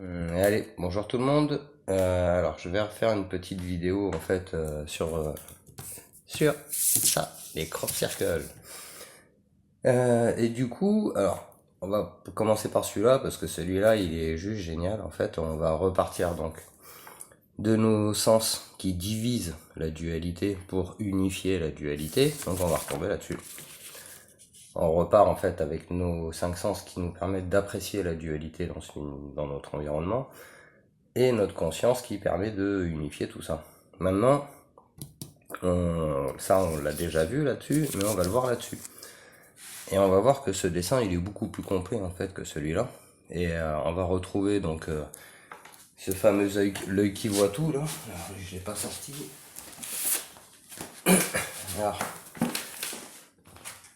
Allez, bonjour tout le monde. Alors, je vais refaire une petite vidéo en fait sur ça, les crop circles. Et du coup, alors, on va commencer par celui-là parce que celui-là, il est juste génial. En fait, on va repartir donc de nos sens qui divisent la dualité pour unifier la dualité. Donc, on va retomber là-dessus. On repart en fait avec nos cinq sens qui nous permettent d'apprécier la dualité dans notre environnement et notre conscience qui permet de unifier tout ça. Maintenant, ça on l'a déjà vu là-dessus, mais on va le voir là-dessus. Et on va voir que ce dessin il est beaucoup plus complet en fait que celui-là. Et on va retrouver donc ce fameux œil, l'œil qui voit tout là. Alors, je l'ai pas sorti. Alors,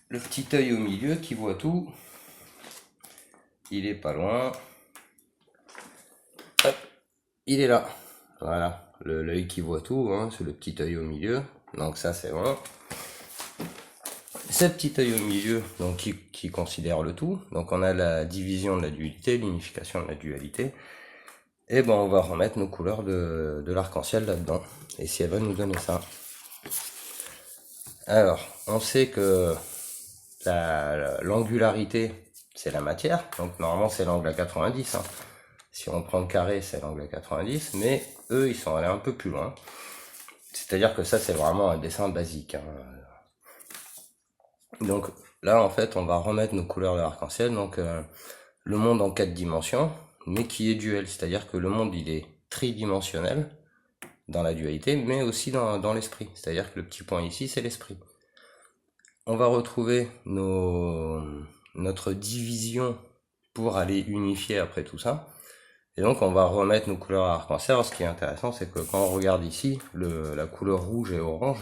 le petit œil au milieu qui voit tout, il est pas loin. Hop, il est là. Voilà, l'œil qui voit tout, hein, c'est le petit œil au milieu. Donc ça c'est bon. Ce petit œil au milieu, donc qui considère le tout. Donc on a la division de la dualité, l'unification de la dualité. Et ben on va remettre nos couleurs de l'arc-en-ciel là-dedans. Et si elle va nous donner ça. Alors, on sait que l'angularité, c'est la matière. Donc normalement c'est l'angle à 90. Hein. Si on prend le carré, c'est l'angle à 90. Mais eux, ils sont allés un peu plus loin. C'est-à-dire que ça, c'est vraiment un dessin basique. Hein. Donc là, en fait, on va remettre nos couleurs de l'arc-en-ciel. Donc le monde en 4 dimensions, mais qui est duel. C'est-à-dire que le monde, il est tridimensionnel dans la dualité, mais aussi dans l'esprit. C'est-à-dire que le petit point ici, c'est l'esprit. On va retrouver notre division pour aller unifier après tout ça. Et donc on va remettre nos couleurs à arc-en-ciel. Ce qui est intéressant, c'est que quand on regarde ici, la couleur rouge et orange,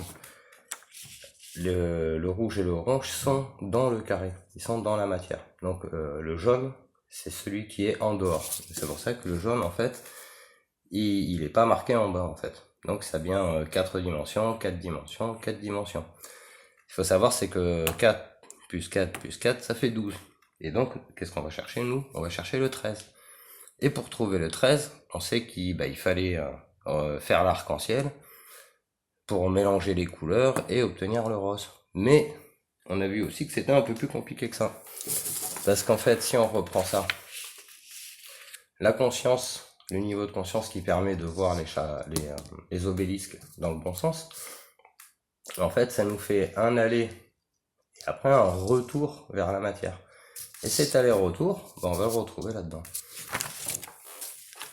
le rouge et l'orange sont dans le carré, ils sont dans la matière. Donc le jaune, c'est celui qui est en dehors. C'est pour ça que le jaune, en fait, il est pas marqué en bas, en fait. Donc ça vient 4 dimensions, 4 dimensions, 4 dimensions. Il faut savoir, c'est que 4 plus 4 plus 4, ça fait 12. Et donc, qu'est-ce qu'on va chercher, nous? On va chercher le 13. Et pour trouver le 13, on sait qu'il fallait faire l'arc-en-ciel pour mélanger les couleurs et obtenir le rose. Mais on a vu aussi que c'était un peu plus compliqué que ça. Parce qu'en fait, si on reprend ça, la conscience, le niveau de conscience qui permet de voir les obélisques dans le bon sens, en fait, ça nous fait un aller et après un retour vers la matière. Et cet aller-retour, on va le retrouver là-dedans.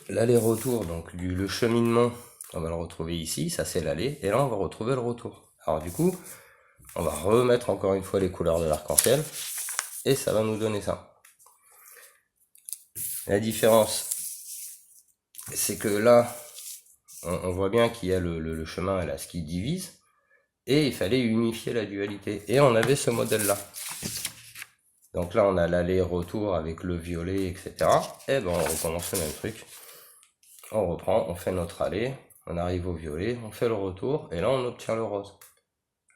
L'aller-retour, donc le cheminement, on va le retrouver ici, ça c'est l'aller, et là on va retrouver le retour. Alors du coup, on va remettre encore une fois les couleurs de l'arc-en-ciel, et ça va nous donner ça. La différence, c'est que là, on voit bien qu'il y a le chemin là, ce qui divise, et il fallait unifier la dualité. Et on avait ce modèle-là. Donc là, on a l'aller-retour avec le violet, etc. Et ben on recommence le même truc. On reprend, on fait notre aller, on arrive au violet, on fait le retour, et là on obtient le rose.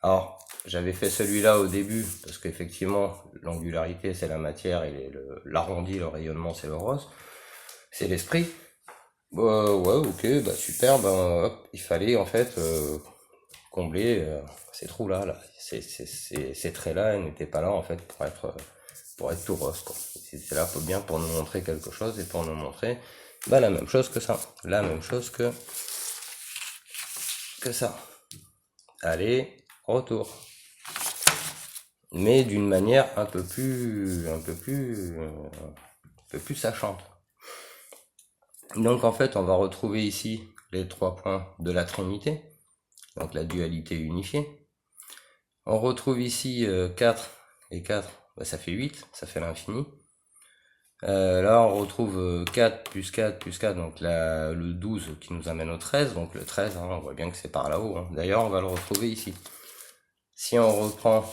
Alors, j'avais fait celui-là au début, parce qu'effectivement, l'angularité c'est la matière, et l'arrondi, le rayonnement c'est le rose, c'est l'esprit. Ouais, ok, bah super, hop, il fallait en fait combler ces trous-là, là. Ces traits-là, ils n'étaient pas là en fait pour être tout rose, quoi. C'est là bien pour nous montrer quelque chose, et pour nous montrer la même chose que ça, la même chose que ça. Allez, retour. Mais d'une manière un peu plus sachante. Donc en fait, on va retrouver ici les 3 points de la trinité, donc la dualité unifiée. On retrouve ici 4 et 4, ça fait 8, ça fait l'infini. Là on retrouve 4 plus 4 plus 4, donc le 12 qui nous amène au 13, donc le 13, hein, on voit bien que c'est par là-haut. Hein. D'ailleurs on va le retrouver ici. Si on reprend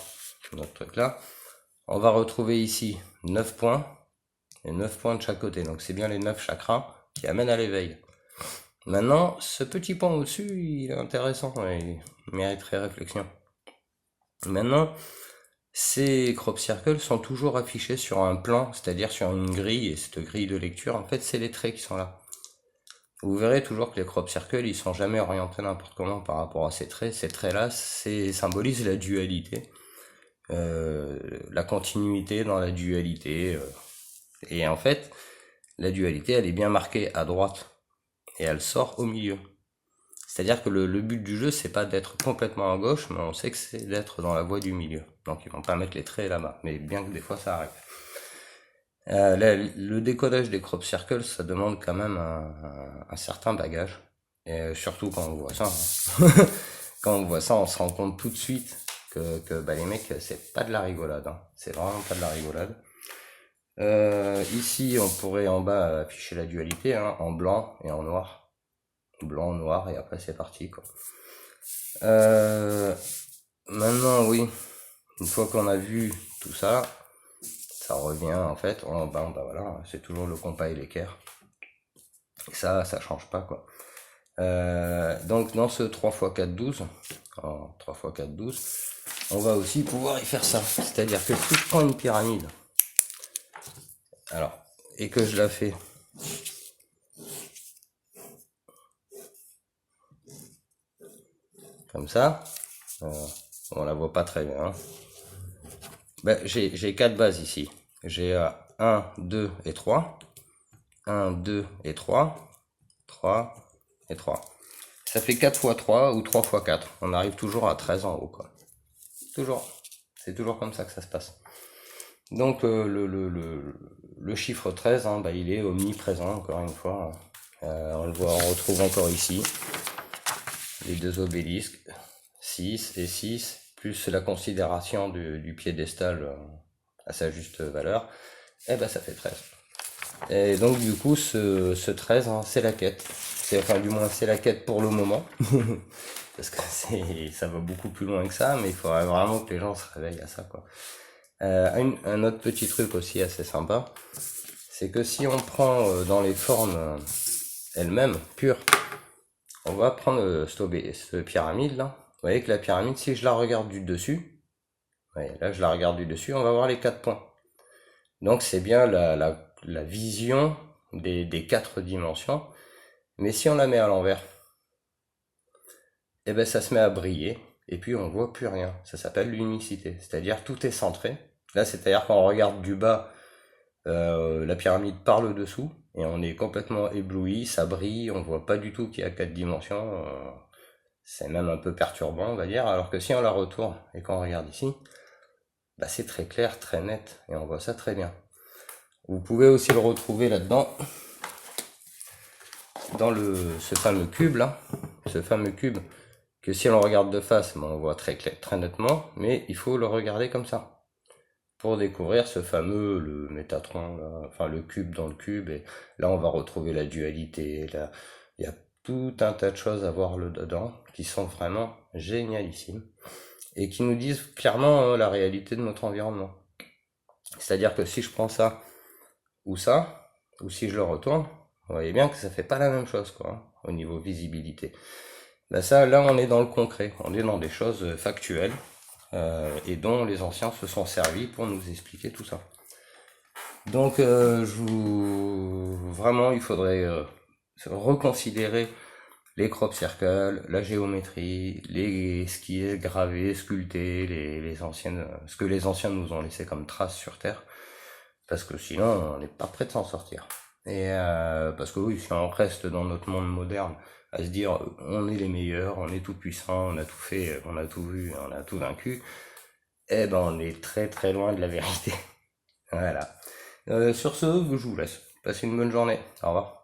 notre truc là, on va retrouver ici 9 points, et 9 points de chaque côté, donc c'est bien les 9 chakras qui amènent à l'éveil. Maintenant, ce petit point au-dessus, il est intéressant, il mériterait réflexion. Maintenant, ces crop circles sont toujours affichés sur un plan, c'est-à-dire sur une grille, et cette grille de lecture, en fait, c'est les traits qui sont là. Vous verrez toujours que les crop circles, ils sont jamais orientés n'importe comment par rapport à ces traits. Ces traits-là, symbolisent la dualité, la continuité dans la dualité. Et en fait, la dualité, elle est bien marquée à droite, et elle sort au milieu. C'est-à-dire que le but du jeu, c'est pas d'être complètement à gauche, mais on sait que c'est d'être dans la voie du milieu. Donc ils vont pas mettre les traits là-bas, mais bien que des fois ça arrive. Le décodage des crop circles, ça demande quand même un certain bagage. Et surtout quand on voit ça. Hein. Quand on voit ça, on se rend compte tout de suite que bah, les mecs, c'est pas de la rigolade. Hein. C'est vraiment pas de la rigolade. Ici, on pourrait en bas afficher la dualité, hein, en blanc et en noir. Blanc, noir, et après c'est parti, quoi. Maintenant, oui, une fois qu'on a vu tout ça, ça revient en fait en bas, bah voilà, c'est toujours le compas et l'équerre. Et ça change pas, quoi. Donc dans ce 3x4 12, en 3x4 12, on va aussi pouvoir y faire ça. C'est-à-dire que si je prends une pyramide, alors, et que je la fais comme ça, on la voit pas très bien. Hein. Ben, j'ai 4 bases ici. J'ai 1, 2 et 3. 1, 2 et 3. 3 et 3. Ça fait 4 x 3 ou 3 x 4. On arrive toujours à 13 en haut, quoi. Toujours. C'est toujours comme ça que ça se passe. Donc le chiffre 13, hein, bah, il est omniprésent, encore une fois. On le voit, on retrouve encore ici les deux obélisques, 6 et 6, plus la considération du piédestal à sa juste valeur, et ben ça fait 13. Et donc du coup ce 13, hein, c'est la quête. Enfin du moins c'est la quête pour le moment. Parce que ça va beaucoup plus loin que ça, mais il faudrait vraiment que les gens se réveillent à ça, quoi. Un autre petit truc aussi assez sympa, c'est que si on prend dans les formes elles-mêmes, pures, on va prendre cette pyramide là. Vous voyez que la pyramide, si je la regarde du dessus, voyez, là je la regarde du dessus, on va voir les 4 points. Donc c'est bien la vision des 4 dimensions. Mais si on la met à l'envers, et ben ça se met à briller, et puis on voit plus rien. Ça s'appelle l'unicité, c'est-à-dire tout est centré. Là, c'est-à-dire quand on regarde du bas, la pyramide par le dessous, et on est complètement ébloui, ça brille, on voit pas du tout qu'il y a 4 dimensions. C'est même un peu perturbant, on va dire, alors que si on la retourne et qu'on regarde ici, bah c'est très clair, très net, et on voit ça très bien. Vous pouvez aussi le retrouver là-dedans, dans ce fameux cube là, ce fameux cube que si on le regarde de face, bah, on voit très clair, très nettement, mais il faut le regarder comme ça pour découvrir ce fameux, le Métatron, là, enfin le cube dans le cube, et là on va retrouver la dualité, là, il y a tout un tas de choses à voir le dedans qui sont vraiment génialissimes et qui nous disent clairement la réalité de notre environnement. C'est-à-dire que si je prends ça, ou si je le retourne, vous voyez bien que ça fait pas la même chose, quoi, hein, au niveau visibilité. Ben ça, là on est dans le concret, on est dans des choses factuelles, et dont les anciens se sont servis pour nous expliquer tout ça. Donc vraiment il faudrait reconsidérer les crop circles, la géométrie, ce qui est gravé, sculpté, les anciennes, ce que les anciens nous ont laissé comme traces sur Terre, parce que sinon on n'est pas prêt de s'en sortir. Et parce que oui, si on reste dans notre monde moderne à se dire on est les meilleurs, on est tout puissant, on a tout fait, on a tout vu, on a tout vaincu, eh ben on est très très loin de la vérité. Voilà. Sur ce, je vous laisse. Passez une bonne journée. Au revoir.